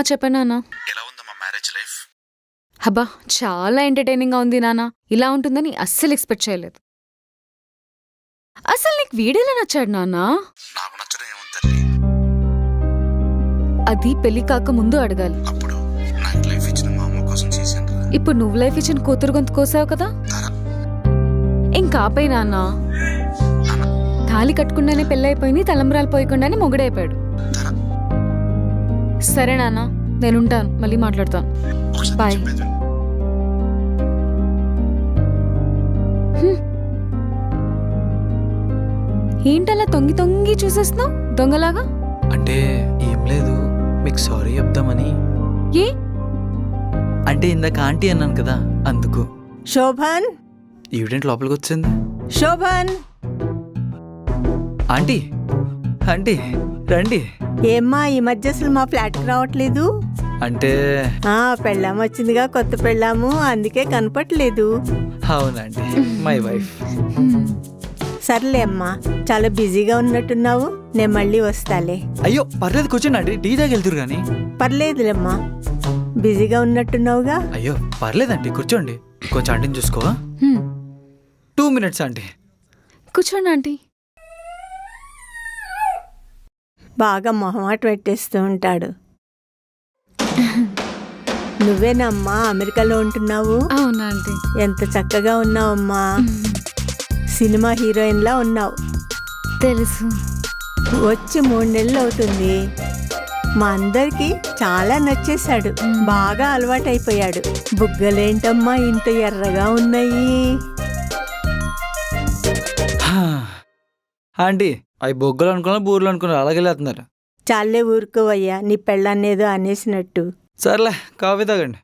చెప్పండి నాన్న. ఎలా ఉందమ్మా మ్యారేజ్ లైఫ్? అబ్బా చాలా ఎంటర్టైనింగ్ గా ఉంది నాన్న. ఇలా ఉంటుందని అస్సలు ఎక్స్పెక్ట్ చేయలేదు. అసలు నీకు వీడేలా నచ్చాడు నాన్న? నాకు నచ్చడం ఏముంది తల్లి, అది పెళ్లి కాక ముందు అడగాలి. అప్పుడు నాకు లైఫ్ ఇచ్చిన మా అమ్మ కోసం చేశాను కదా. ఇప్పుడు నువ్వు లైఫ్ ఇచ్చిన కూతురు గొంతు కోసావు కదా. తారా, ఇంకా ఆపై నాన్న. తాళి కట్టుకుండానే పెళ్ళైపోయింది, తలంబ్రాలు పోయకుండానే మొగుడైపోయాడు. తారా, సరే నాన్న, నేనుంటాను, మళ్ళీ మాట్లాడతాను. ఒకసారి బాయ్. చెప్పేది విను. ఏంటలా తొంగి తొంగి చూసేస్తున్నావు దొంగలాగా? అంటే ఏం లేదు, మీకు సారీ చెప్దామని. ఏ? అంటే ఇందాక ఆంటీ అన్నాను కదా, అందుకు. శోభన్, ఈవిడెంట్ లోపలికి వచ్చింది. శోభన్, ఆంటీ, ఆంటీ రండి. ఏమ్మా ఈ మధ్య అసలు మా ఫ్లాట్కి రావట్లేదు? అంటే పెళ్ళాము వచ్చిందిగా, కొత్త పెళ్ళాము, అందుకే కనపట్లేదు. అవునండి, మై వైఫ్. సర్లే అమ్మా, చాలా బిజీగా ఉన్నట్టున్నావు, నేను మళ్ళీ వస్తాలే. అయ్యో పర్లేదు, కూర్చోండి ఆంటీ, టీ తాగి వెళ్తురు కానీ. పర్లేదులేమ్మా, బిజీగా ఉన్నట్టున్నావుగా. అయ్యో పర్లేదండి, కూర్చోండి. కొంచెం ఆంటీని చూసుకోవా? 2 minutes ఆంటీ. కూర్చోండి ఆంటీ. బాగా మొహమాట పెట్టేస్తూ ఉంటాడు. నువ్వేనమ్మా అమెరికాలో ఉంటున్నావు? అవునా ఆంటీ. ఎంత చక్కగా ఉన్నావమ్మా, సినిమా హీరోయిన్లా ఉన్నావు. తెలుసు. వచ్చి 3 నెలలు అవుతుంది. మా అందరికి చాలా నచ్చేశాడు, బాగా అలవాటైపోయాడు. బుగ్గలేంటమ్మా ఇంత ఎర్రగా ఉన్నాయి? ఆంటీ అవి బొగ్గలు అనుకున్నా, బూర్లు అనుకున్నా, అలాగే వెళ్తున్నారు. చాలే ఊరుకోవయ్యా, నీ పెళ్ళాన్నేదో అనేసినట్టు. సర్లే, కాఫీ తాగండి.